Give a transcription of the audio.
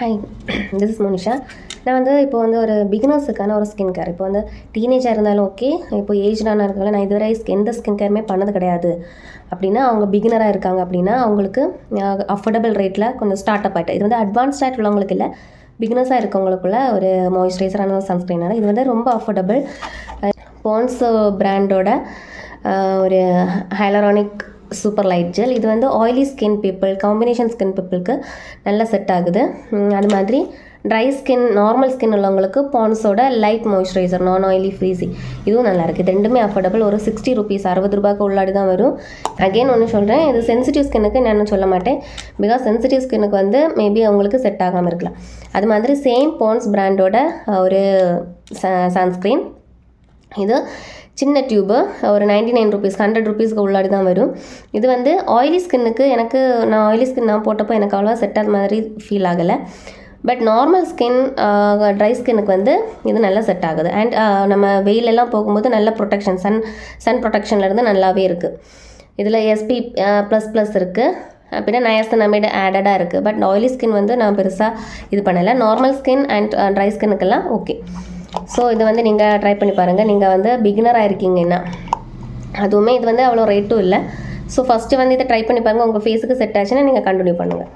Hi, this is Monisha. நான் இப்போ ஒரு பிகினர்ஸுக்கான ஒரு ஸ்கின் கேர். டீனேஜாக இருந்தாலும் ஓகே, இப்போ ஏஜ்டான இருக்காங்க, நான் இதுவரை எந்த ஸ்கின் கேருமே பண்ணது கிடையாது அப்படின்னா, அவங்க பிகினராக இருக்காங்க அப்படின்னா அவங்களுக்கு அஃபோர்டபுள் ரேட்டில் கொஞ்சம் ஸ்டார்ட் அப் ஆகிட்டு. இது அட்வான்ஸ் ரேட் உள்ளவங்களுக்கு இல்லை, பிகினர்ஸாக இருக்கவங்களுக்குள்ள ஒரு மாய்ஸ்சரைசரான சன்ஸ்க்ரீனான இது ரொம்ப அஃபோர்டபுள். பான்ஸ் பிராண்டோட ஒரு ஹைலரானிக் சூப்பர் லைட் ஜெல். இது oily skin people, combination skin பீப்புளுக்கு நல்லா செட் ஆகுது. அது மாதிரி ட்ரை ஸ்கின், நார்மல் ஸ்கின் உள்ளவங்களுக்கு பான்ஸோட லைட் மாய்ஸ்சரைசர் நான் ஆயிலி ஃப்ரீஸி இதுவும் நல்லாயிருக்கு. இது ரெண்டுமே அஃபோர்டபுள். ஒரு 60 ரூபீஸ், 60 ரூபாய்க்கு உள்ளாடி தான் வரும். அகெயின் ஒன்று சொல்கிறேன், இது சென்சிட்டிவ் ஸ்கின்னுக்கு நான் சொல்ல மாட்டேன், பிகாஸ் சென்சிட்டிவ் ஸ்கின்னுக்கு மேபி அவங்களுக்கு செட் ஆகாமல் இருக்கலாம். அது மாதிரி சேம் பான்ஸ் பிராண்டோட ஒரு சன்ஸ்க்ரீன். இது சின்ன டியூபு, ஒரு 99 ரூபீஸ், 100 ரூபீஸ்க்கு உள்ளாடி தான் வரும். இது ஆயிலி ஸ்கின்னுக்கு நான் ஆயிலி ஸ்கின் போட்டப்போ எனக்கு அவ்வளோவா செட் ஆகிற மாதிரி ஃபீல் ஆகலை. பட் நார்மல் ஸ்கின், ட்ரை ஸ்கின்னுக்கு இது நல்லா செட் ஆகுது. அண்ட் நம்ம வெயிலெல்லாம் போகும்போது நல்ல ப்ரொடெக்ஷன், சன் ப்ரொடெக்ஷன்லேருந்து நல்லாவே இருக்குது. இதில் SP++ இருக்குது, அப்படின்னா நயாசினமைடு ஆடடாக இருக்குது. பட் ஆயிலி ஸ்கின் நான் பெருசாக இது பண்ணலை. நார்மல் ஸ்கின் அண்ட் ட்ரை ஸ்கின்னுக்கெல்லாம் ஓகே. ஸோ இது நீங்கள் ட்ரை பண்ணி பாருங்கள். நீங்கள் பிகினராக இருக்கீங்கன்னா, அதுவுமே இது அவ்வளோ ரேட்டும் இல்லை. ஸோ ஃபஸ்ட்டு இதை ட்ரை பண்ணி பாருங்கள். உங்கள் ஃபேஸுக்கு செட் ஆச்சுன்னா நீங்கள் கண்டினியூ பண்ணுங்கள்.